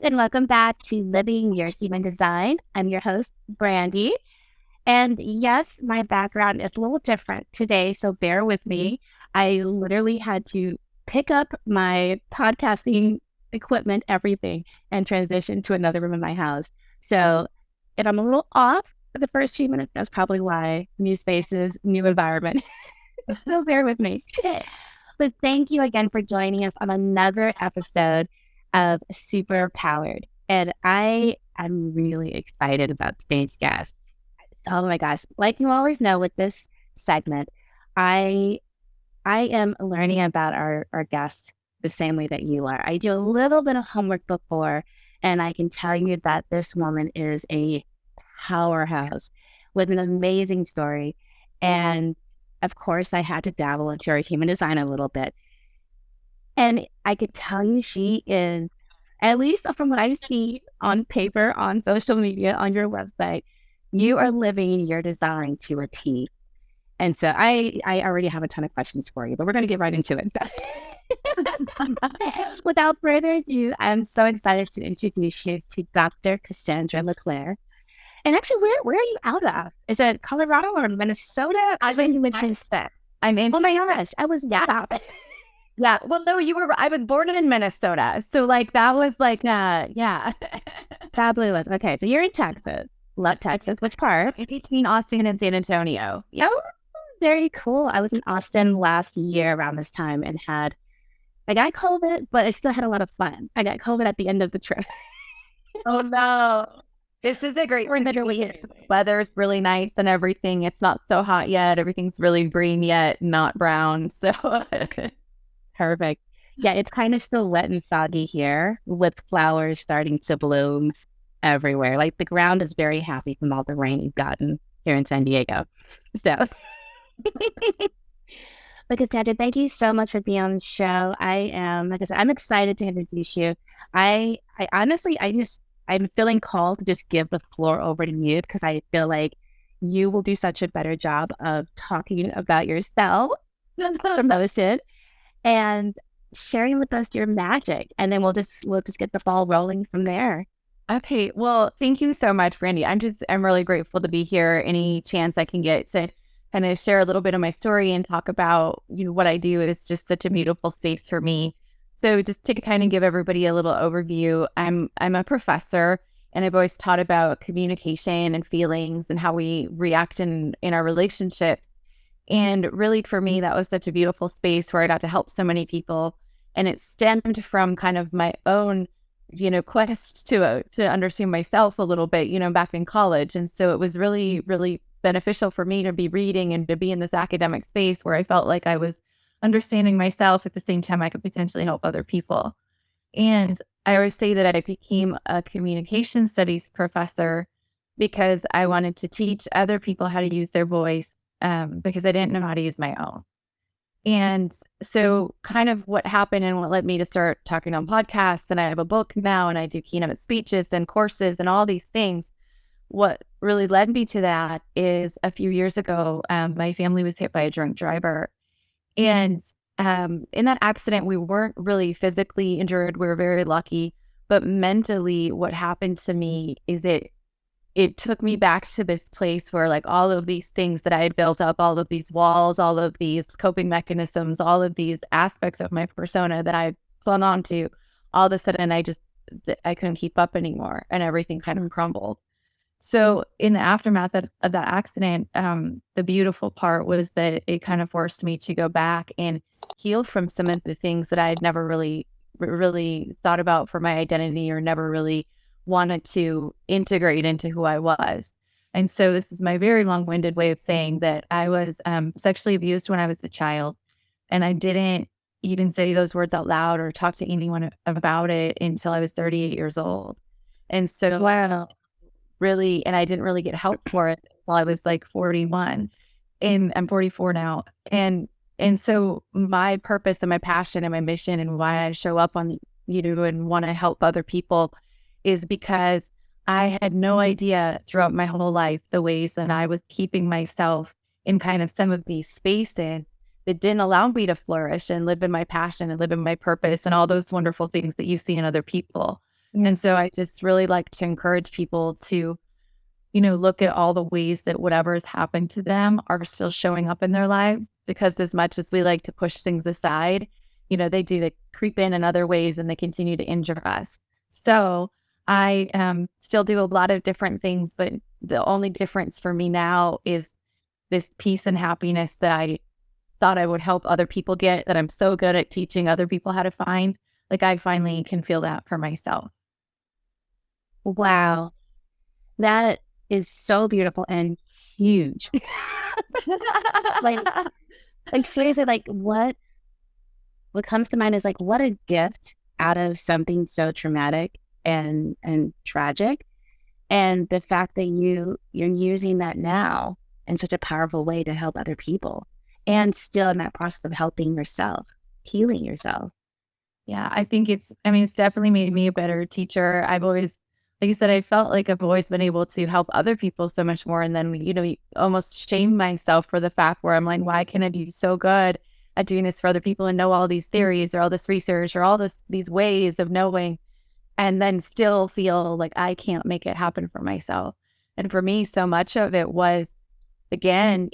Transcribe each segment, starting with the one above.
and welcome back to Living Your Human Design. I'm your host, Brandy. And yes, my background is a little different today, so bear with me. I literally had to pick up my podcasting equipment, everything, and transition to another room in my house. So if I'm a little off for the first few minutes, that's probably why. New spaces, new environment. So bear with me. But thank you again for joining us on another episode of Super Powered. And I am really excited about today's guest. Oh my gosh. Like you always know with this segment, I am learning about our guests the same way that you are. I do a little bit of homework before, and I can tell you that this woman is a powerhouse with an amazing story. And of course, I had to dabble into her human design a little bit. And I could tell you she is, at least from what I see on paper, on social media, on your website, you are living your design to a T. And so I already have a ton of questions for you, but we're going to get right into it. Without further ado, I'm so excited to introduce you to Dr. Cassandra LeClair. And actually, where are you out of? Is it Colorado or Minnesota? I'm in Texas. I'm in. Oh my gosh, I was out. Yeah. Well, no, you were. I was born in Minnesota, so that was yeah. Fabulous. Okay, so you're in Texas. Love Texas. Which part? In between Austin and San Antonio. Yeah. Oh, very cool. I was in Austin last year around this time and I got COVID, but I still had a lot of fun. I got COVID at the end of the trip. Oh no. This is a great weather's really nice and everything. It's not so hot yet. Everything's really green yet, not brown. So perfect. Yeah, it's kind of still wet and soggy here with flowers starting to bloom everywhere. Like the ground is very happy from all the rain we've gotten here in San Diego. So but Cassandra, thank you so much for being on the show. I am, like I said, I'm excited to introduce you. I honestly, I'm feeling called to just give the floor over to you because I feel like you will do such a better job of talking about yourself, promotion, and sharing with us your magic. And then we'll just get the ball rolling from there. Okay. Well, thank you so much, Brandy. I'm really grateful to be here. Any chance I can get to kind of share a little bit of my story and talk about, what I do is just such a beautiful space for me. So just to kind of give everybody a little overview, I'm a professor and I've always taught about communication and feelings and how we react in our relationships. And really for me, that was such a beautiful space where I got to help so many people. And it stemmed from kind of my own, quest to understand myself a little bit, back in college. And so it was really, really beneficial for me to be reading and to be in this academic space where I felt like I was understanding myself at the same time I could potentially help other people. And I always say that I became a communication studies professor because I wanted to teach other people how to use their voice because I didn't know how to use my own. And so kind of what happened and what led me to start talking on podcasts, and I have a book now and I do keynote speeches and courses and all these things. What really led me to that is a few years ago, my family was hit by a drunk driver. And in that accident, we weren't really physically injured. We were very lucky. But mentally, what happened to me is it took me back to this place where all of these things that I had built up, all of these walls, all of these coping mechanisms, all of these aspects of my persona that I clung on to, all of a sudden I couldn't keep up anymore and everything kind of crumbled. So in the aftermath of that accident, the beautiful part was that it kind of forced me to go back and heal from some of the things that I had never really thought about for my identity or never really wanted to integrate into who I was. And so this is my very long-winded way of saying that I was sexually abused when I was a child. And I didn't even say those words out loud or talk to anyone about it until I was 38 years old. And so wow. Really, and I didn't really get help for it until I was 41, and I'm 44 now. And so my purpose and my passion and my mission and why I show up on, and want to help other people is because I had no idea throughout my whole life the ways that I was keeping myself in kind of some of these spaces that didn't allow me to flourish and live in my passion and live in my purpose and all those wonderful things that you see in other people. And so I just really like to encourage people to, look at all the ways that whatever has happened to them are still showing up in their lives. Because as much as we like to push things aside, they do, they creep in other ways and they continue to injure us. So I still do a lot of different things, but the only difference for me now is this peace and happiness that I thought I would help other people get, that I'm so good at teaching other people how to find. Like I finally can feel that for myself. Wow. That is so beautiful and huge. like, like seriously, like what comes to mind is like what a gift out of something so traumatic and tragic. And the fact that you're using that now in such a powerful way to help other people and still in that process of helping yourself, healing yourself. Yeah, I think it's definitely made me a better teacher. I've always, like you said, I felt like I've always been able to help other people so much more. And then, almost shame myself for the fact where I'm like, why can't I be so good at doing this for other people and know all these theories or all this research or these ways of knowing, and then still feel like I can't make it happen for myself. And for me, so much of it was, again,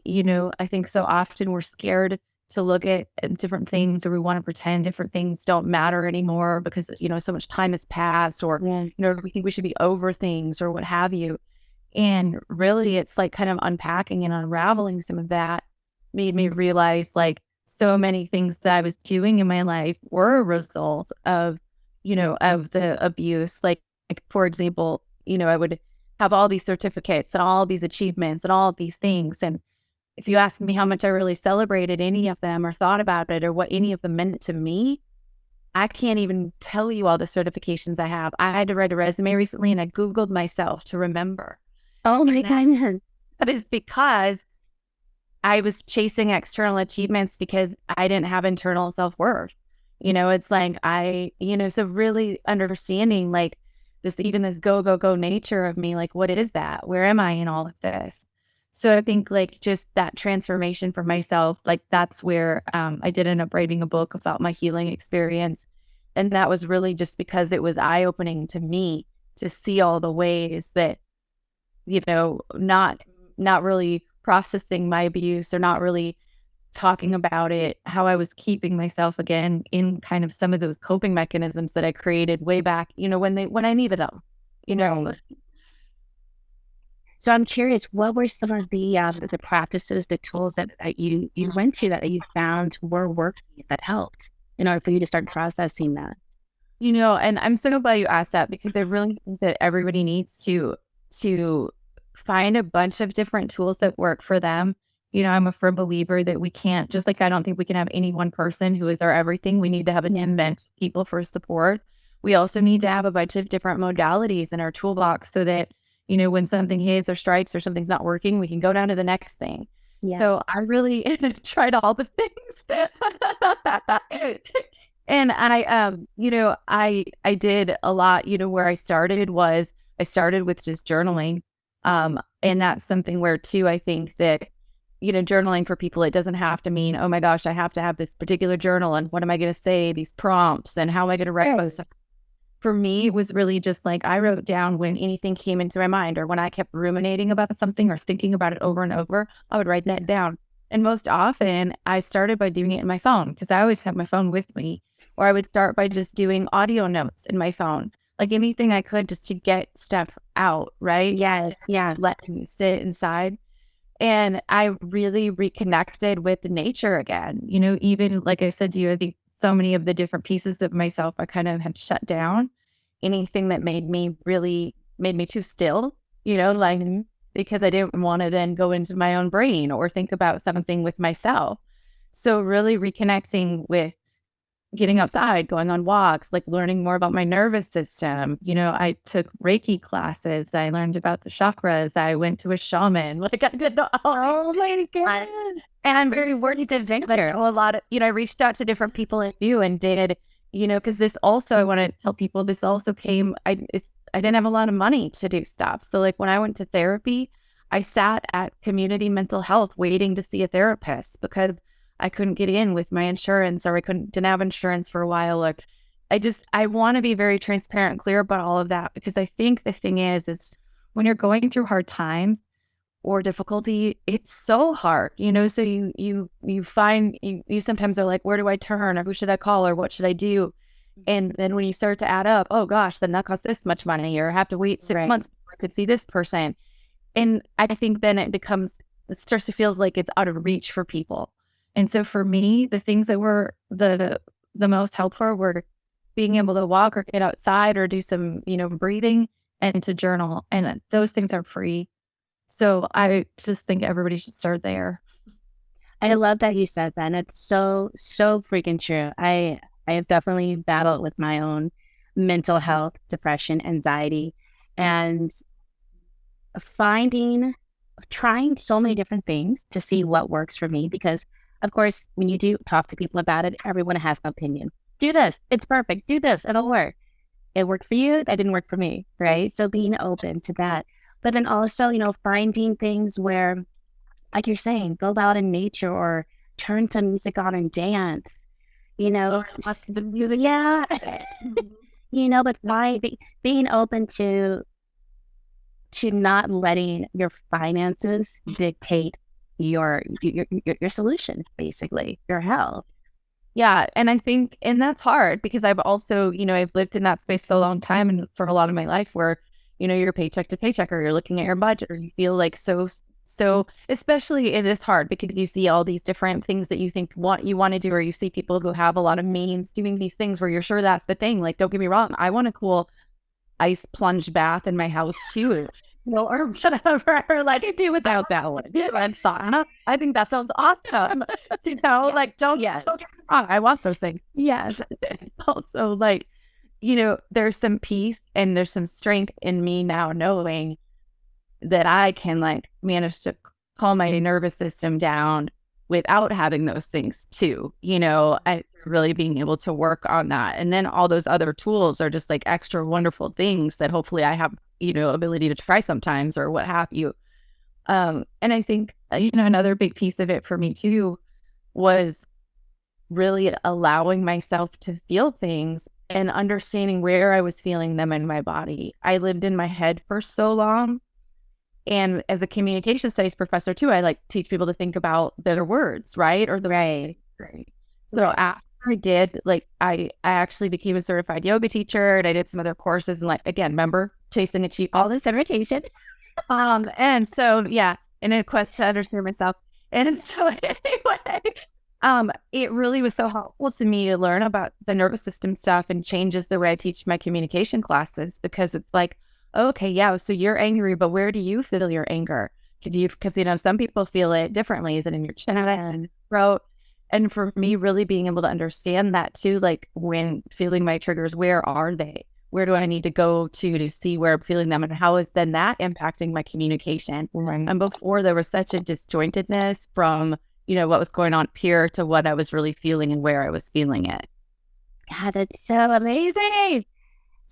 I think so often we're scared to look at different things, or we want to pretend different things don't matter anymore because, so much time has passed, or, Yeah. we think we should be over things or what have you. And really, it's like kind of unpacking and unraveling some of that made me realize like so many things that I was doing in my life were a result of, of the abuse. Like for example, I would have all these certificates and all these achievements and all of these things. And if you ask me how much I really celebrated any of them or thought about it or what any of them meant to me, I can't even tell you all the certifications I have. I had to write a resume recently and I Googled myself to remember. Oh my And goodness. that is because I was chasing external achievements because I didn't have internal self-worth. It's like so really understanding like this, even this go, go, go nature of me, like, what is that? Where am I in all of this? So I think like just that transformation for myself, like that's where I did end up writing a book about my healing experience. And that was really just because it was eye-opening to me to see all the ways that, not really processing my abuse or not really talking about it, how I was keeping myself again in kind of some of those coping mechanisms that I created way back, when I needed them, you know. So I'm curious, what were some of the practices, the tools that you went to that you found were working that helped in order for you to start processing that? And I'm so glad you asked that because I really think that everybody needs to find a bunch of different tools that work for them. I'm a firm believer that we can't, just like I don't think we can have any one person who is our everything. We need to have a team bench of people for support. We also need to have a bunch of different modalities in our toolbox so that, when something hits or strikes or something's not working, we can go down to the next thing. Yeah. So I really tried all the things. And I did a lot, where I started with just journaling. And that's something where too, I think that, journaling for people, it doesn't have to mean, oh my gosh, I have to have this particular journal and what am I going to say, these prompts and how am I going to write those. For me, it was really just like I wrote down when anything came into my mind or when I kept ruminating about something or thinking about it over and over, I would write that down. And most often I started by doing it in my phone because I always have my phone with me, or I would start by just doing audio notes in my phone, like anything I could just to get stuff out, right? Yeah. Yeah. Let me sit inside. And I really reconnected with nature again. Even like I said to you, I think so many of the different pieces of myself I kind of had shut down. Anything that made me too still, like because I didn't want to then go into my own brain or think about something with myself. So really reconnecting with getting outside, going on walks, like learning more about my nervous system. I took Reiki classes. I learned about the chakras. I went to a shaman. Like I did Oh my God. and I'm very worried to there. A lot of, I reached out to different people and you and did, because this also, I want to tell people this also came, I didn't have a lot of money to do stuff. So like when I went to therapy, I sat at community mental health waiting to see a therapist because I couldn't get in with my insurance or didn't have insurance for a while. Like, I want to be very transparent and clear about all of that, because I think the thing is when you're going through hard times or difficulty, it's so hard, so you find you sometimes are like, where do I turn, or who should I call, or what should I do? And then when you start to add up, oh gosh, then that costs this much money, or I have to wait 6 months before I could see this person. And I think then it starts to feel like it's out of reach for people. And so for me, the things that were the most helpful were being able to walk or get outside or do some, breathing, and to journal. And those things are free. So I just think everybody should start there. I love that you said that. And it's so, so freaking true. I have definitely battled with my own mental health, depression, anxiety, and trying so many different things to see what works for me. Because, of course, when you do talk to people about it, everyone has an opinion. Do this. It's perfect. Do this. It'll work. It worked for you. That didn't work for me. Right. So being open to that. But then also, finding things where, like you're saying, go out in nature or turn some music on and dance, watch the music. Yeah. But being open to not letting your finances dictate your solution, basically, your health. Yeah. And I think, and that's hard because I've also, I've lived in that space a long time and for a lot of my life where, you're paycheck to paycheck, or you're looking at your budget, or you feel like so, especially it is hard because you see all these different things that you think you want to do, or you see people who have a lot of means doing these things where you're sure that's the thing. Like, don't get me wrong, I want a cool ice plunge bath in my house too. Or whatever, or like, I do without that one. And sauna, I think that sounds awesome. Like, don't get me wrong, I want those things. Yes. It's also like, there's some peace and there's some strength in me now knowing that I can like manage to calm my nervous system down without having those things too, I really being able to work on that. And then all those other tools are just like extra wonderful things that hopefully I have, ability to try sometimes or what have you. And I think, another big piece of it for me too was really allowing myself to feel things and understanding where I was feeling them in my body. I lived in my head for so long. And as a communication studies professor too, I like teach people to think about their words, right? Or the right. So after I did, like, I actually became a certified yoga teacher, and I did some other courses, and like, again, remember chasing achieve all this certification. And so, yeah, in a quest to understand myself. And so anyway, it really was so helpful to me to learn about the nervous system stuff and changes the way I teach my communication classes, because it's like, okay, yeah, so you're angry, but where do you feel your anger? Because, some people feel it differently. Is it in your chest and throat? And for me, really being able to understand that too, like when feeling my triggers, where are they? Where do I need to go to see where I'm feeling them? And how is then that impacting my communication? Right. And before, there was such a disjointedness from, what was going on here to what I was really feeling and where I was feeling it. God, that's so amazing.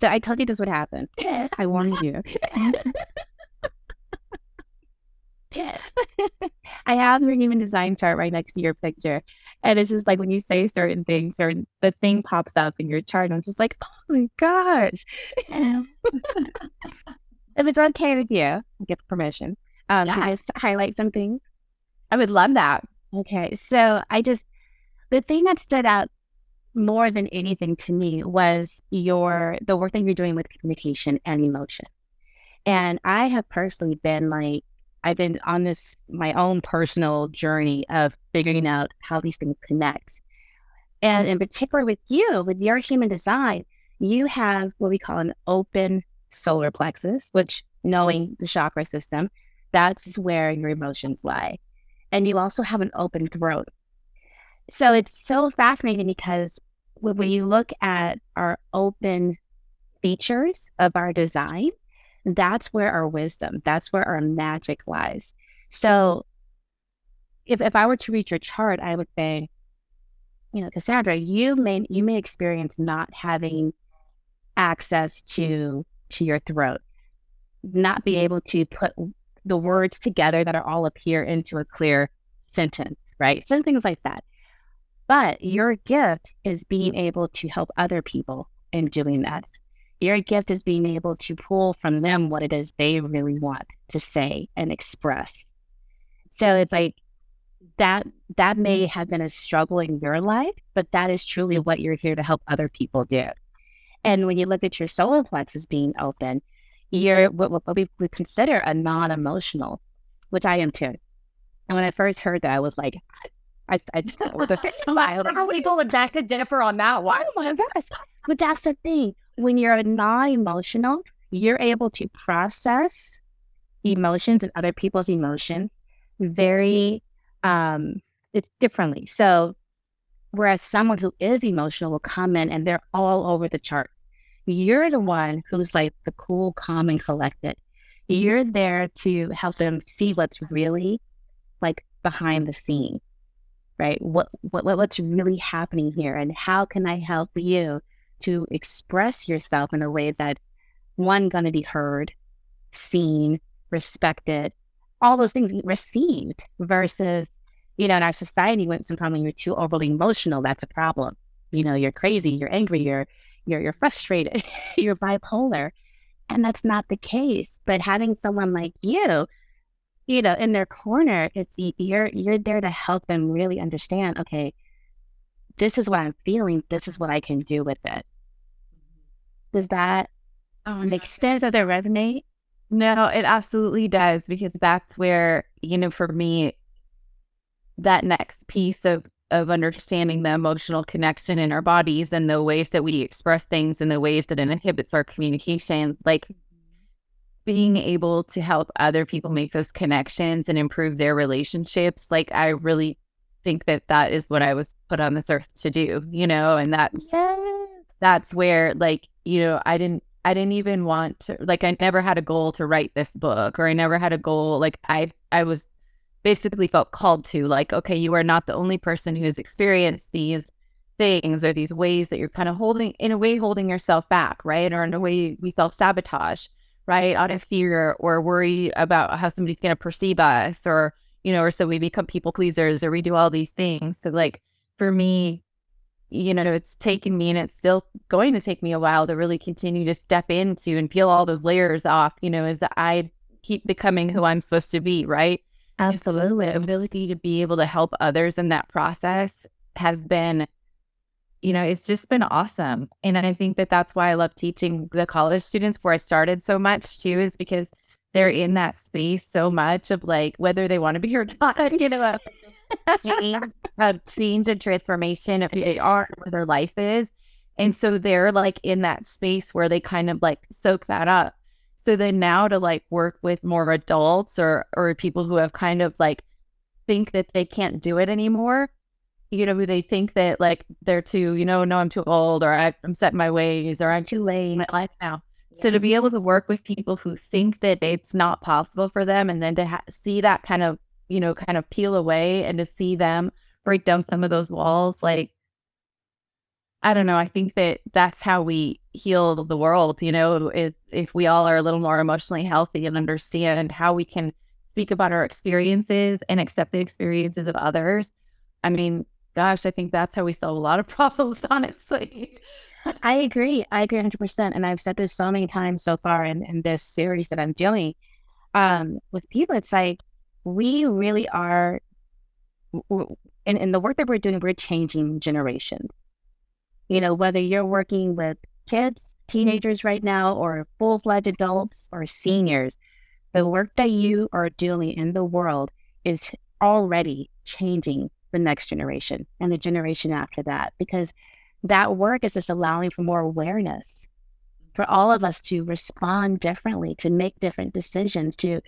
So I told you this would happen. I warned you. I have your human design chart right next to your picture. And it's just like when you say certain things, the thing pops up in your chart. And I'm just like, oh my gosh. If it's okay with you, get permission. To just highlight some things. I would love that. Okay. So the thing that stood out more than anything to me was the work that you're doing with communication and emotion. And I have personally been I've been on my own personal journey of figuring out how these things connect. And in particular with your human design, you have what we call an open solar plexus, which, knowing the chakra system, that's where your emotions lie. And you also have an open throat. So it's so fascinating because when you look at our open features of our design, that's where our wisdom, that's where our magic lies. So if I were to read your chart, I would say, Cassandra, you may experience not having access to your throat, not be able to put the words together that are all up here into a clear sentence, right? Some things like that. But your gift is being able to help other people in doing that. Your gift is being able to pull from them what it is they really want to say and express. So it's like that that may have been a struggle in your life, but that is truly what you're here to help other people do. And when you look at your solar plexus being open, you're what we would consider a non-emotional, which I am too. And when I first heard that, I was like, I just was a How are we going back to Jennifer on that one? Oh my gosh. But that's the thing. When you're non-emotional, you're able to process emotions and other people's emotions very it's differently. So whereas someone who is emotional will come in and they're all over the charts. You're the one who's like the cool, calm, and collected. You're there to help them see what's really like behind the scenes, right? What's really happening here, and how can I help you to express yourself in a way that one going to be heard, seen, respected, all those things received versus, in our society, when sometimes you're too overly emotional, that's a problem. You're crazy, you're angry, you're frustrated, you're bipolar. And that's not the case. But having someone like in their corner, you're there to help them really understand, okay, this is what I'm feeling, this is what I can do with it. Does that make sense? Does that resonate? No, it absolutely does, because that's where, for me, that next piece of understanding the emotional connection in our bodies and the ways that we express things and the ways that it inhibits our communication, like being able to help other people make those connections and improve their relationships. Like, I really think that is what I was put on this earth to do, and that's where, like, I didn't even want to, like, I never had a goal to write this book, or I never had a goal. Like, I was basically felt called to, like, okay, you are not the only person who has experienced these things or these ways that you're kind of holding yourself back, right? Or in a way we self-sabotage, right? Out of fear or worry about how somebody's going to perceive us, or so we become people pleasers, or we do all these things. So, like, for me, it's taken me, and it's still going to take me a while to really continue to step into and peel all those layers off, as I keep becoming who I'm supposed to be, right? Absolutely. The ability to be able to help others in that process has been, it's just been awesome. And I think that that's why I love teaching the college students, where I started so much too, is because they're in that space so much of, like, whether they want to be or not, change and transformation of who they are, where their life is. And so they're, like, in that space where they kind of, like, soak that up. So then now to, like, work with more adults or people who have kind of, like, think that they can't do it anymore, they think that, like, they're too, no, I'm too old, or I'm set in my ways, or I'm too late in my life now. Yeah. So to be able to work with people who think that it's not possible for them, and then to see that kind of peel away, and to see them break down some of those walls, like, I don't know. I think that that's how we heal the world, is if we all are a little more emotionally healthy and understand how we can speak about our experiences and accept the experiences of others. I mean, gosh, I think that's how we solve a lot of problems, honestly. I agree. I agree 100%. And I've said this so many times so far in this series that I'm doing with people. It's like, we really are, in the work that we're doing, we're changing generations. Whether you're working with kids, teenagers right now, or full-fledged adults or seniors, the work that you are doing in the world is already changing the next generation and the generation after that, because that work is just allowing for more awareness for all of us to respond differently, to make different decisions, to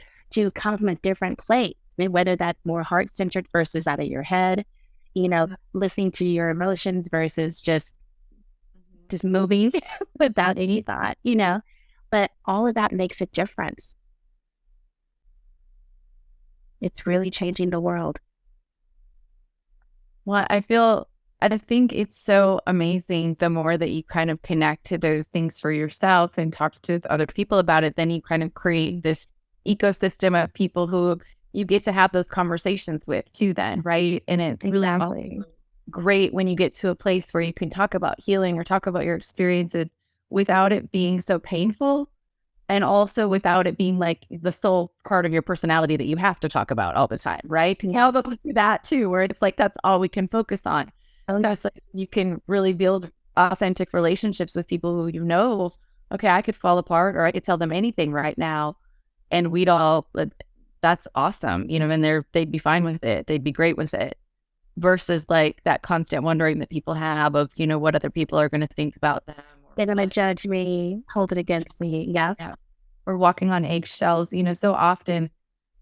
come from a different place. I mean, whether that's more heart-centered versus out of your head, listening to your emotions versus just moving without any thought, but all of that makes a difference. It's really changing the world. Well, I think it's so amazing. The more that you kind of connect to those things for yourself and talk to other people about it, then you kind of create this ecosystem of people who you get to have those conversations with too then, right? And it's really awesome great when you get to a place where you can talk about healing or talk about your experiences without it being so painful, and also without it being like the sole part of your personality that you have to talk about all the time, right? Because now they'll do that too, where it's like that's all we can focus on. So it's like you can really build authentic relationships with people who okay, I could fall apart or I could tell them anything right now, and we'd all, that's awesome, and they'd be fine with it. They'd be great with it. Versus like that constant wondering that people have of, what other people are going to think about them. They're going to judge me, hold it against me. Yeah. Or walking on eggshells. So often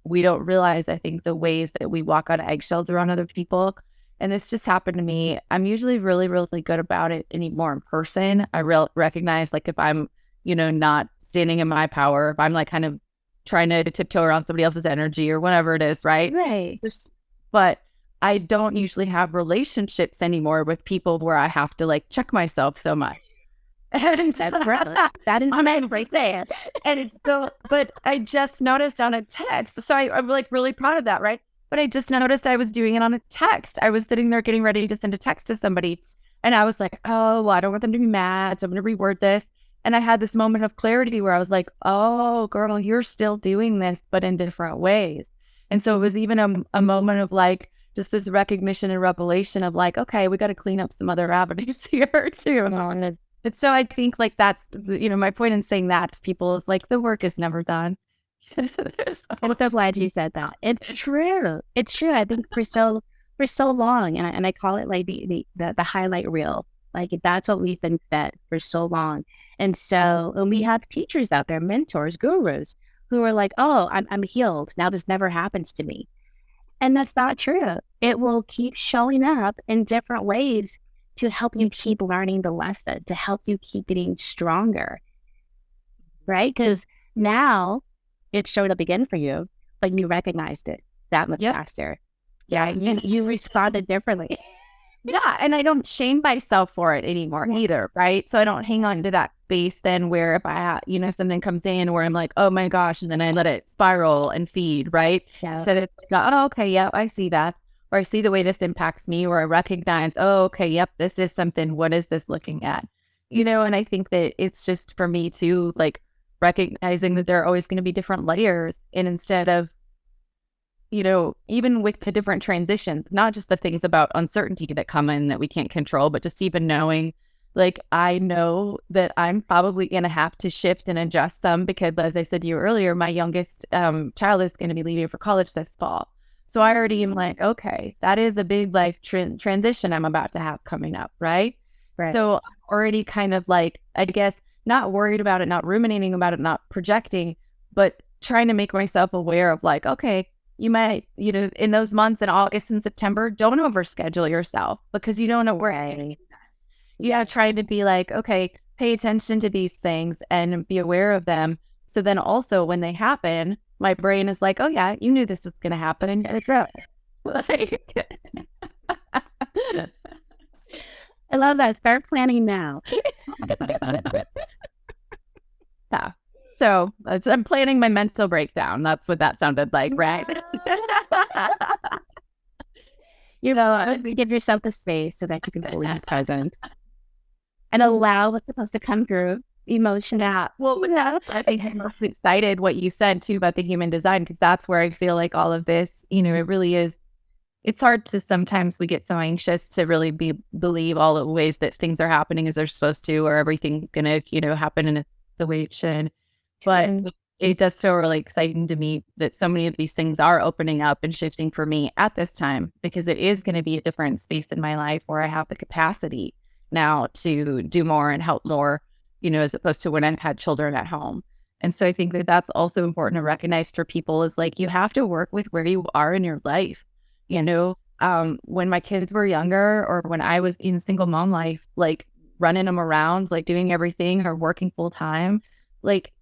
we don't realize, I think, the ways that we walk on eggshells around other people. And this just happened to me. I'm usually really, really good about it anymore in person. I recognize like if I'm, not standing in my power, if I'm like kind of trying to tiptoe around somebody else's energy or whatever it is, right? Right. But I don't usually have relationships anymore with people where I have to like check myself so much. That's right. That is right there. And it's still, but I just noticed on a text. So I'm like really proud of that, right? But I just noticed I was doing it on a text. I was sitting there getting ready to send a text to somebody. And I was like, oh, well, I don't want them to be mad. So I'm going to reword this. And I had this moment of clarity where I was like, oh, girl, you're still doing this, but in different ways. And so it was even a moment of like, just this recognition and revelation of like, okay, we got to clean up some other avenues here too. And so I think like that's, my point in saying that to people is like, the work is never done. I'm so glad you said that. It's true. It's true. I think for so long, and I call it like the highlight reel. Like that's what we've been fed for so long. And so, and we have teachers out there, mentors, gurus, who are like, oh, I'm healed. Now this never happens to me. And that's not true. It will keep showing up in different ways to help you keep learning the lesson, to help you keep getting stronger, right? Because now it showed up again for you, but you recognized it that much faster. Yeah, you responded differently. Yeah, and I don't shame myself for it anymore either, right? So I don't hang on to that space then where if I, something comes in where I'm like, oh my gosh, and then I let it spiral and feed, right? Yeah. So it's like, oh, okay, yeah, I see that. Or I see the way this impacts me, or I recognize, oh, okay, yep, this is something. What is this looking at? And I think that it's just for me to like recognizing that there are always going to be different layers. And instead of, even with the different transitions, not just the things about uncertainty that come in that we can't control, but just even knowing, like, I know that I'm probably going to have to shift and adjust some because, as I said to you earlier, my youngest child is going to be leaving for college this fall. So I already am like, okay, that is a big life transition I'm about to have coming up, right? So I'm already kind of like, I guess, not worried about it, not ruminating about it, not projecting, but trying to make myself aware of like, okay, you might, in those months in August and September, don't overschedule yourself because you don't know where. Yeah, trying to be like, okay, pay attention to these things and be aware of them. So then also when they happen, my brain is like, oh yeah, you knew this was going to happen. I love that. Start planning now. Yeah. So I'm planning my mental breakdown. That's what that sounded like, right? Give yourself the space so that you can fully be present and allow what's supposed to come through emotion. Yeah. Well, I think I'm most excited what you said too about the human design, because that's where I feel like all of this, it really is. It's hard to sometimes we get so anxious to really believe all the ways that things are happening as they're supposed to, or everything's going to, happen and it's the way it should. But it does feel really exciting to me that so many of these things are opening up and shifting for me at this time, because it is going to be a different space in my life where I have the capacity now to do more and help more, as opposed to when I've had children at home. And so I think that that's also important to recognize for people is like, you have to work with where you are in your life. When my kids were younger or when I was in single mom life, like running them around, like doing everything or working full time, like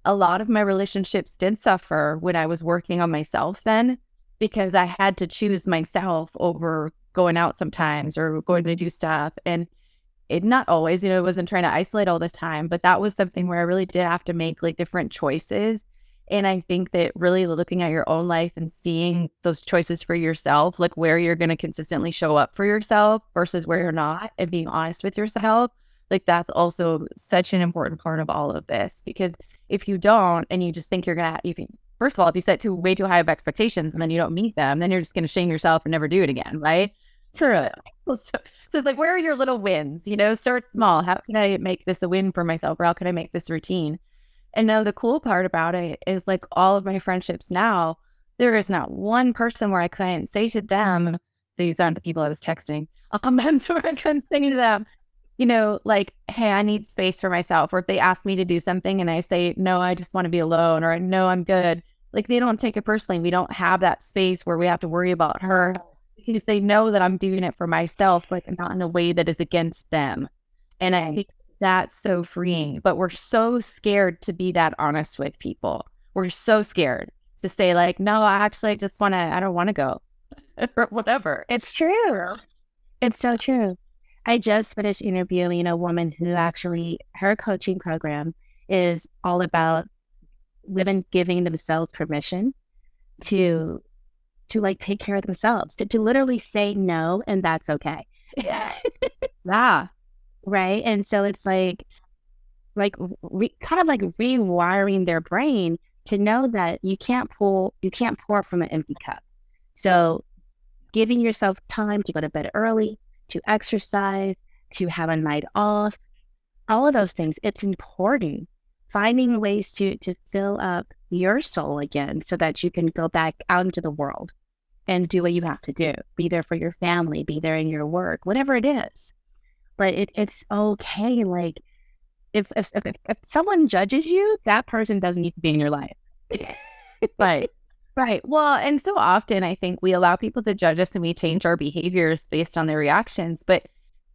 a lot of my relationships did suffer when I was working on myself then, because I had to choose myself over going out sometimes or going to do stuff. And it not always, it wasn't trying to isolate all the time, but that was something where I really did have to make like different choices. And I think that really looking at your own life and seeing those choices for yourself, like where you're going to consistently show up for yourself versus where you're not, and being honest with yourself, like that's also such an important part of all of this. Because if you don't, and you just think you're going to, first of all, if you set way too high of expectations and then you don't meet them, then you're just going to shame yourself and never do it again, right? True. So like, where are your little wins? Start small. How can I make this a win for myself? Or how can I make this routine? And now the cool part about it is like all of my friendships now, there is not one person where I couldn't say to them, these aren't the people I was texting, where I couldn't say to them, like, hey, I need space for myself. Or if they ask me to do something and I say, no, I just want to be alone, or no, I'm good. Like they don't take it personally. We don't have that space where we have to worry about her because they know that I'm doing it for myself, but not in a way that is against them. And I think that's so freeing, but we're so scared to be that honest with people. We're so scared to say like, no, I don't want to go or whatever. It's true. It's so true. I just finished interviewing a woman who actually, her coaching program is all about women giving themselves permission to like take care of themselves, to literally say no, and that's okay. Yeah. Right. And so it's kind of like rewiring their brain to know that you can't pour from an empty cup. So giving yourself time to go to bed early, to exercise, to have a night off, all of those things, it's important. Finding ways to fill up your soul again so that you can go back out into the world and do what you have to do. Be there for your family, be there in your work, whatever it is. But it's okay. Like if someone judges you, that person doesn't need to be in your life. Right. Right. Well, and so often I think we allow people to judge us and we change our behaviors based on their reactions, but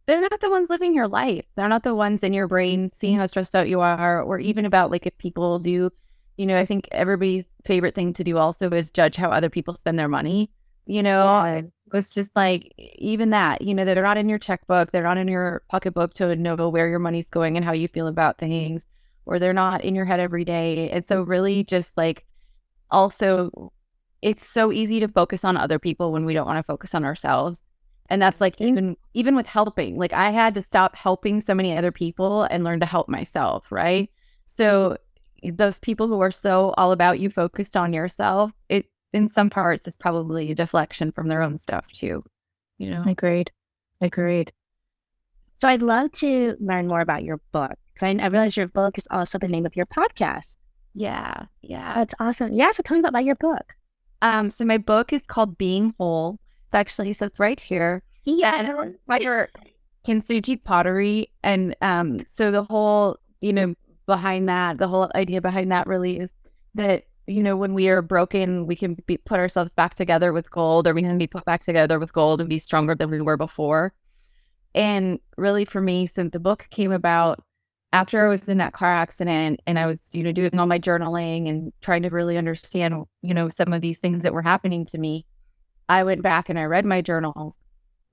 they're not the ones living your life. They're not the ones in your brain seeing how stressed out you are, or even about like if people do, I think everybody's favorite thing to do also is judge how other people spend their money. It's just like even that, they're not in your checkbook, they're not in your pocketbook to know where your money's going and how you feel about things, or they're not in your head every day. And so really just like also it's so easy to focus on other people when we don't want to focus on ourselves. And that's like even with helping, like I had to stop helping so many other people and learn to help myself, right? So those people who are so all about you focused on yourself, it in some parts is probably a deflection from their own stuff too, Agreed. So I'd love to learn more about your book. I realize your book is also the name of your podcast. Yeah. That's awesome. Yeah, so tell me about your book. So my book is called Being Whole. It's actually, so it's right here. Yeah. And by Kintsugi pottery. And so the whole, behind that, the whole idea behind that really is that, when we are broken, we can put ourselves back together with gold, or we can be put back together with gold and be stronger than we were before. And really for me, since the book came about after I was in that car accident and I was, doing all my journaling and trying to really understand, some of these things that were happening to me, I went back and I read my journals.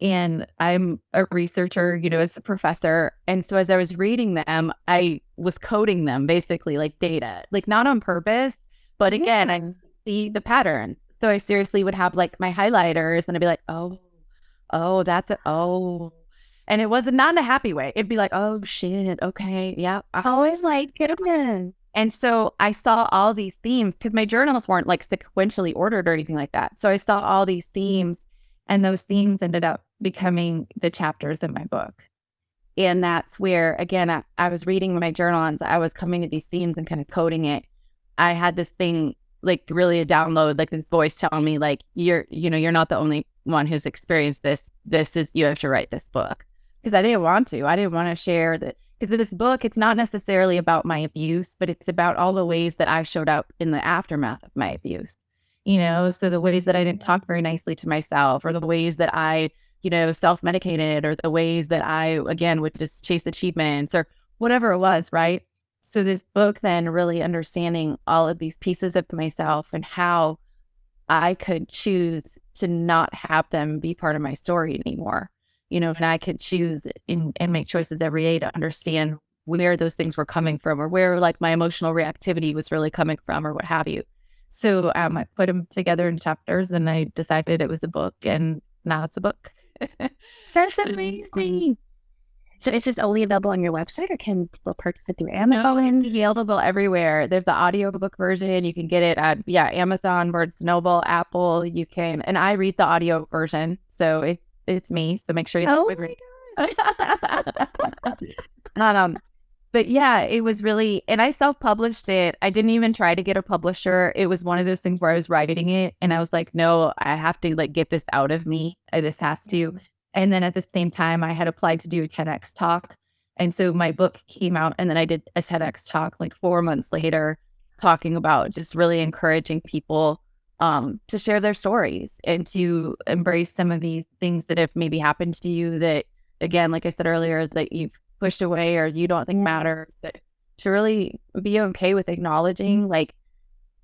And I'm a researcher, as a professor. And so as I was reading them, I was coding them basically like data, like not on purpose, but again, I see the patterns. So I seriously would have like my highlighters and I'd be like, oh, that's it. Oh, and it wasn't not in a happy way. It'd be like, oh shit. Okay. Yeah. Always like, goodness. And so I saw all these themes because my journals weren't like sequentially ordered or anything like that. So I saw all these themes, and those themes ended up becoming the chapters in my book. And that's where, again, I was reading my journal and I was coming to these themes and kind of coding it. I had this thing, like really a download, like this voice telling me like, you're not the only one who's experienced this. You have to write this book. Because I didn't want to share that. Because in this book, it's not necessarily about my abuse, but it's about all the ways that I showed up in the aftermath of my abuse. So the ways that I didn't talk very nicely to myself, or the ways that I, self-medicated, or the ways that I, again, would just chase achievements or whatever it was, right? So this book then really understanding all of these pieces of myself and how I could choose to not have them be part of my story anymore. And I could choose and make choices every day to understand where those things were coming from, or where like my emotional reactivity was really coming from, or what have you. So I put them together in chapters, and I decided it was a book, and now it's a book. That's amazing. So it's just only available on your website, or can people purchase it through No, Amazon? it's available everywhere. There's the audiobook version. You can get it at Amazon, Barnes Noble, Apple. You can, and I read the audio version, so it's me. So make sure you. Oh my um, but yeah, it was really, and I self-published it. I didn't even try to get a publisher. It was one of those things where I was writing it, and I was like, no, I have to like get this out of me. This has to. And then at the same time, I had applied to do a TEDx talk. And so my book came out, and then I did a TEDx talk like 4 months later, talking about just really encouraging people to share their stories and to embrace some of these things that have maybe happened to you that, again, like I said earlier, that you've pushed away or you don't think matters, but to really be okay with acknowledging, like,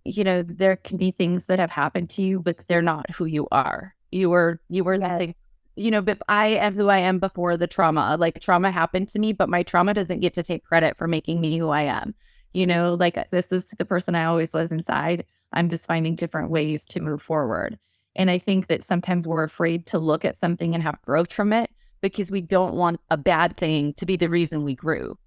there can be things that have happened to you, but they're not who you are. You were the same. But I am who I am before the trauma. Like, trauma happened to me, but my trauma doesn't get to take credit for making me who I am. Like, this is the person I always was inside. I'm just finding different ways to move forward. And I think that sometimes we're afraid to look at something and have growth from it because we don't want a bad thing to be the reason we grew.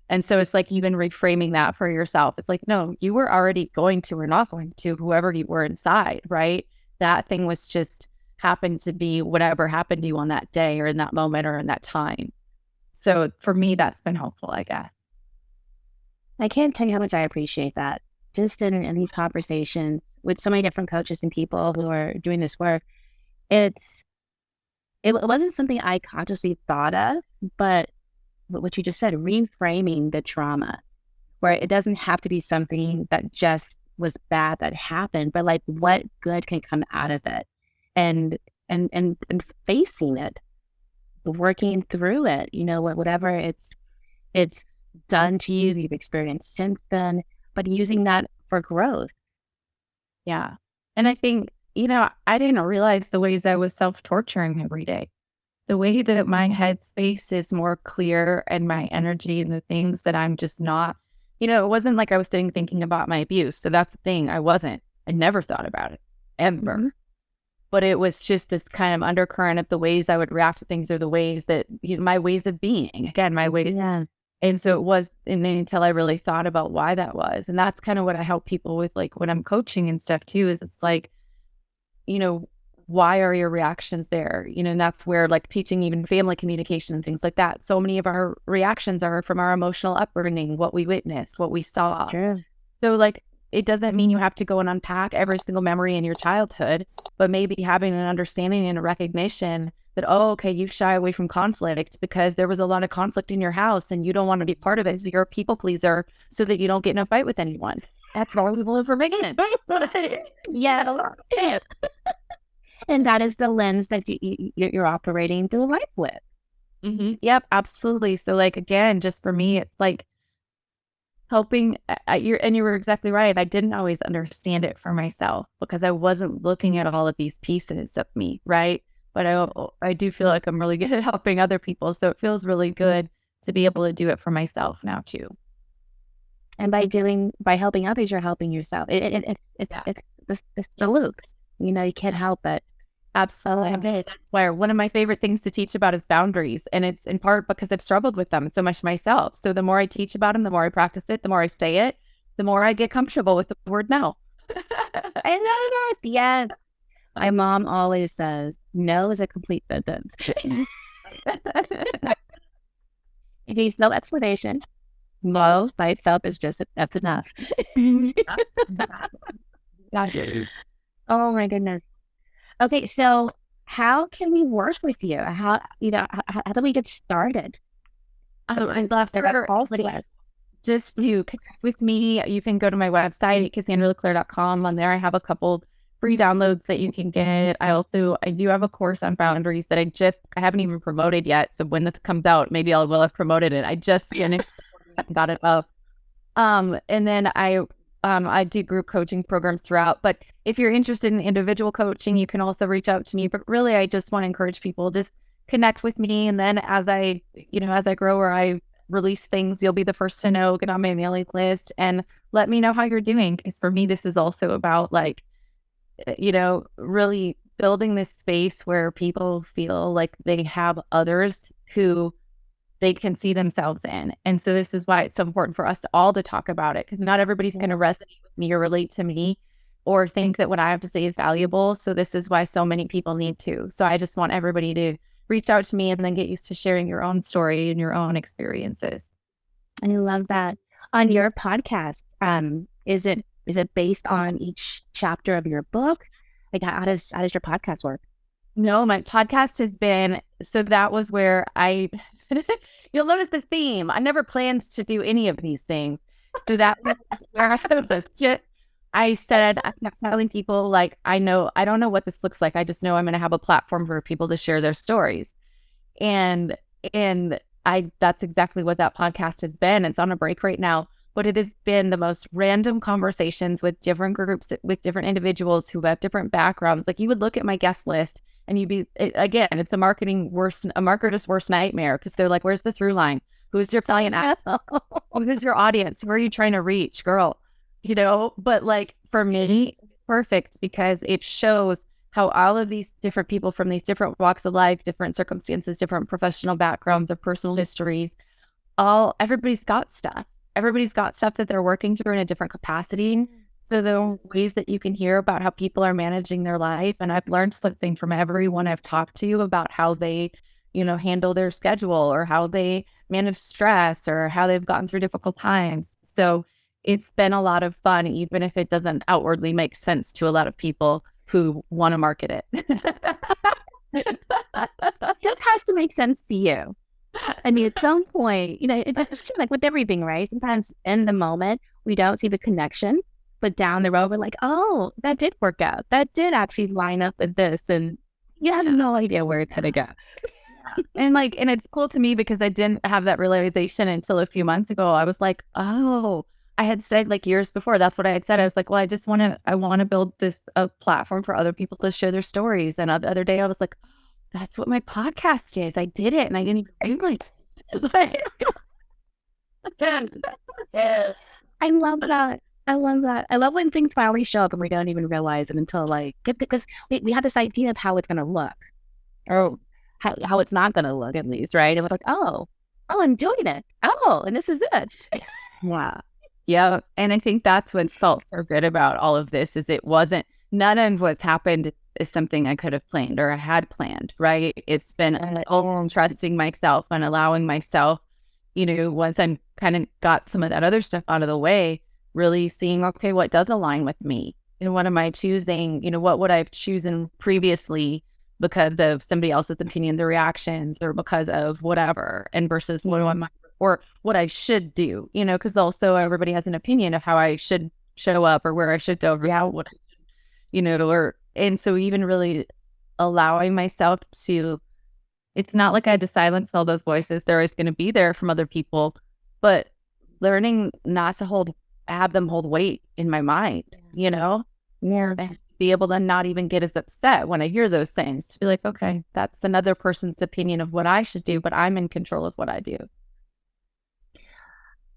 And so it's like even reframing that for yourself. It's like, no, you were already going to or not going to, whoever you were inside, right? That thing was just happened to be whatever happened to you on that day or in that moment or in that time. So for me, that's been helpful, I guess. I can't tell you how much I appreciate that. Just in these conversations with so many different coaches and people who are doing this work, it wasn't something I consciously thought of, but what you just said, reframing the trauma, where it doesn't have to be something that just was bad that happened, but like what good can come out of it, and facing it, working through it, whatever it's done to you, you've experienced since then, but using that for growth. Yeah. And I think, I didn't realize the ways I was self-torturing every day. The way that my headspace is more clear and my energy and the things that I'm just not, it wasn't like I was sitting thinking about my abuse. So that's the thing. I never thought about it ever. Mm-hmm. But it was just this kind of undercurrent of the ways I would react to things or the ways that, my ways of being, again, my ways. Yeah. And so it was until I really thought about why that was. And that's kind of what I help people with, like when I'm coaching and stuff too, is it's like, why are your reactions there? And that's where like teaching even family communication and things like that. So many of our reactions are from our emotional upbringing, what we witnessed, what we saw. Sure. So like, it doesn't mean you have to go and unpack every single memory in your childhood, but maybe having an understanding and a recognition that, oh, okay, you shy away from conflict because there was a lot of conflict in your house and you don't want to be part of it. So you're a people pleaser so that you don't get in a fight with anyone. That's valuable information. Yeah. And that is the lens that you're operating through life with. Mm-hmm. Yep, absolutely. So like, again, just for me, it's like helping and you were exactly right. I didn't always understand it for myself because I wasn't looking at all of these pieces of me, right? But I do feel like I'm really good at helping other people. So it feels really good to be able to do it for myself now too. And by helping others, you're helping yourself. It's the loop. You can't help it. Absolutely. That's why one of my favorite things to teach about is boundaries. And it's in part because I've struggled with them so much myself. So the more I teach about them, the more I practice it, the more I say it, the more I get comfortable with the word no. I love it. Yes. My mom always says, no is a complete sentence. It needs no explanation. No by itself is that's enough. Oh my goodness. Okay, so how can we work with you? How do we get started? I'd love to. Just to connect with me, you can go to my website, CassandraLeClair.com. On there, I have a couple free downloads that you can get. I do have a course on boundaries that I haven't even promoted yet. So when this comes out, maybe I will have promoted it. I just finished got it up. And then I do group coaching programs throughout, but if you're interested in individual coaching, you can also reach out to me. But really, I just want to encourage people, just connect with me. And then as I grow or I release things, you'll be the first to know. Get on my mailing list and let me know how you're doing. Because for me, this is also about like, really building this space where people feel like they have others who they can see themselves in. And so this is why it's so important for us all to talk about it, because not everybody's going to resonate with me or relate to me or think that what I have to say is valuable. So this is why so many people need to. So I just want everybody to reach out to me and then get used to sharing your own story and your own experiences. I love that. On your podcast, is it based on each chapter of your book? Like how does your podcast work? No, my podcast has been, so that was where you'll notice the theme. I never planned to do any of these things. So that was where I said, I kept telling people like, I don't know what this looks like. I just know I'm going to have a platform for people to share their stories. And that's exactly what that podcast has been. It's on a break right now, but it has been the most random conversations with different groups, with different individuals who have different backgrounds. Like you would look at my guest list and it's a marketer's worst nightmare, because they're like, where's the through line? Who's your client? Who's your audience? Who are you trying to reach, girl? But like for me, it's perfect because it shows how all of these different people from these different walks of life, different circumstances, different professional backgrounds or personal histories, everybody's got stuff. Everybody's got stuff that they're working through in a different capacity. So there are ways that you can hear about how people are managing their life. And I've learned something from everyone I've talked to about how they, handle their schedule or how they manage stress or how they've gotten through difficult times. So it's been a lot of fun, even if it doesn't outwardly make sense to a lot of people who want to market it. It just has to make sense to you. I mean, at some point, it's true, like with everything, right? Sometimes in the moment, we don't see the connection, but down the road, we're like, oh, that did work out. That did actually line up with this. And you have no idea where it's going to go. And it's cool to me because I didn't have that realization until a few months ago. I was like, oh, I had said like years before, that's what I had said. I was like, well, I want to build a platform for other people to share their stories. And the other day I was like, that's what my podcast is. I did it and I didn't even realize I love that. I love that. I love when things finally show up and we don't even realize it until because we have this idea of how it's going to look, or how it's not going to look, at least, right? And we're like, oh, I'm doing it. Oh, and this is it. Wow. Yeah. And I think that's what's felt so good about all of this is none of what's happened is something I could have planned or I had planned, right? It's been also trusting myself and allowing myself, once I'm kind of got some of that other stuff out of the way, really seeing, okay, what does align with me? And what am I choosing? What would I have chosen previously because of somebody else's opinions or reactions or because of whatever, and versus or what I should do, because also everybody has an opinion of how I should show up or where I should go, and so even really allowing myself to, it's not like I had to silence all those voices. They're always going to be there from other people, but learning not to have them hold weight in my mind, Yeah. and to be able to not even get as upset when I hear those things, to be like, okay, that's another person's opinion of what I should do, but I'm in control of what I do.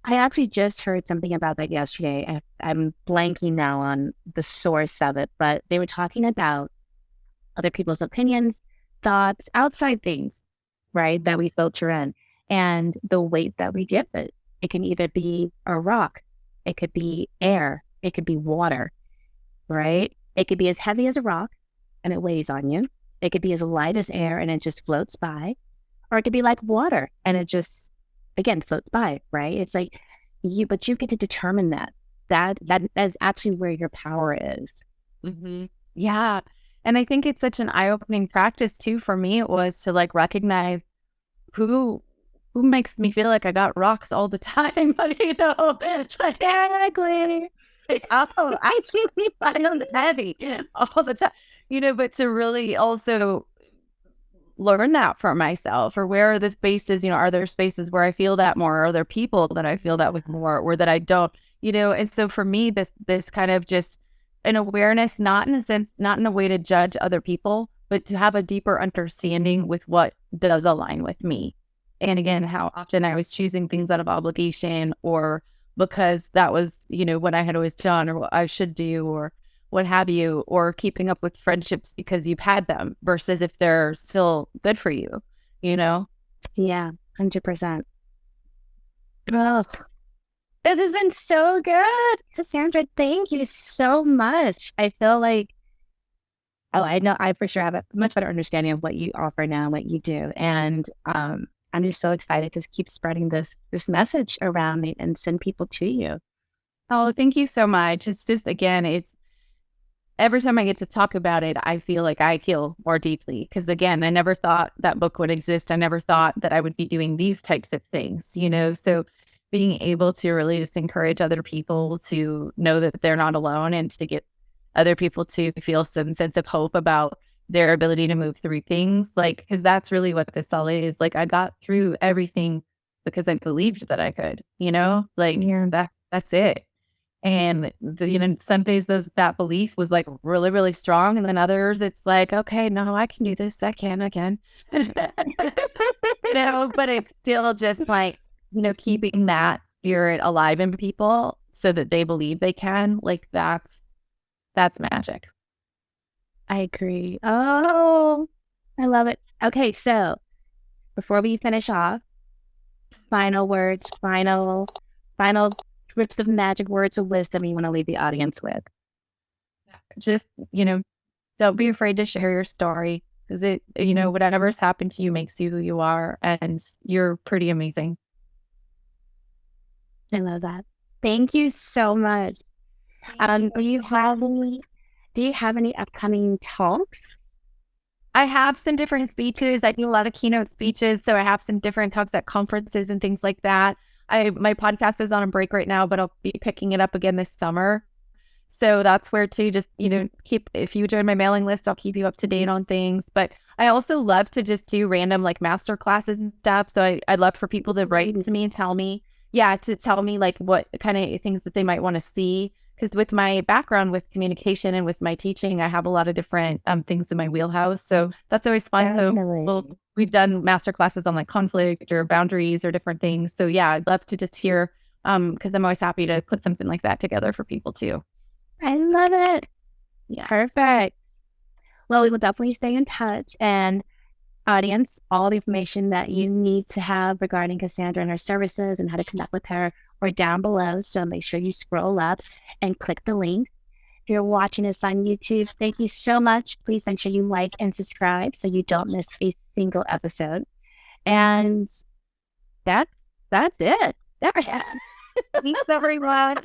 I actually just heard something about that yesterday. I'm blanking now on the source of it, but they were talking about other people's opinions, thoughts, outside things, right, that we filter in, and the weight that we give it. It can either be a rock, it could be air, it could be water, right? It could be as heavy as a rock and it weighs on you. It could be as light as air and it just floats by, or it could be like water and it just, again, floats by, right? It's like but you get to determine that. That is actually where your power is. Mm-hmm. Yeah. And I think it's such an eye-opening practice too. For me, it was to recognize who makes me feel like I got rocks all the time. Exactly. Oh, I treat me heavy all the time. But to really also learn that for myself, or where are the spaces, are there spaces where I feel that more? Are there people that I feel that with more, or that I don't, and so for me, this kind of just an awareness, not in a way to judge other people, but to have a deeper understanding with what does align with me. And again, how often I was choosing things out of obligation or because that was, what I had always done or what I should do or what have you, or keeping up with friendships because you've had them versus if they're still good for you, you know? Yeah, 100%. Oh, this has been so good. Cassandra, thank you so much. I feel like, oh, I know I for sure have a much better understanding of what you offer now, what you do. And I'm just so excited to keep spreading this message around me and send people to you. Oh, thank you so much. It's just, again, it's every time I get to talk about it, I feel like I heal more deeply. Because again, I never thought that book would exist. I never thought that I would be doing these types of things. So being able to really just encourage other people to know that they're not alone and to get other people to feel some sense of hope about their ability to move through things. Like, because that's really what this all is. Like, I got through everything because I believed that I could, like Yeah. that's it. And some days that belief was like really, really strong. And then others, it's like, okay, no, I can do this. I can. But it's still just like, keeping that spirit alive in people so that they believe they can. Like that's magic. I agree. Oh, I love it. Okay, so before we finish off, final words, final drips of magic words of wisdom you want to leave the audience with. Just, don't be afraid to share your story because whatever's happened to you makes you who you are and you're pretty amazing. I love that. Thank you so much. Do you have any upcoming talks? I have some different speeches. I do a lot of keynote speeches. So I have some different talks at conferences and things like that. My podcast is on a break right now, but I'll be picking it up again this summer. So that's where to just, if you join my mailing list, I'll keep you up to date on things. But I also love to just do random like master classes and stuff. So I'd love for people to write to me and tell me like what kind of things that they might want to see. Because with my background with communication and with my teaching, I have a lot of different things in my wheelhouse. So that's always fun. So we've done master classes on like conflict or boundaries or different things. So yeah, I'd love to just hear because I'm always happy to put something like that together for people too. I love it. Yeah. Perfect. Well, we will definitely stay in touch. And audience, all the information that you need to have regarding Cassandra and her services and how to connect with her are down below. So make sure you scroll up and click the link. If you're watching us on YouTube, thank you so much. Please make sure you like and subscribe so you don't miss a single episode. And that's it. Thanks, everyone.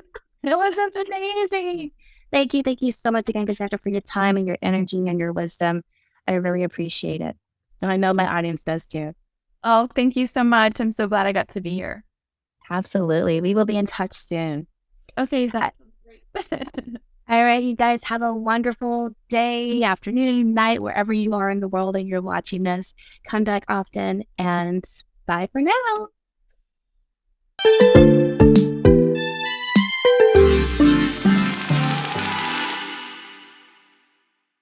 It was amazing. Thank you so much again, Cassandra, for your time and your energy and your wisdom. I really appreciate it. And I know my audience does too. Oh, thank you so much. I'm so glad I got to be here. Absolutely. We will be in touch soon. Okay, that sounds great. All right, you guys have a wonderful day, afternoon, night, wherever you are in the world and you're watching this. Come back often and bye for now.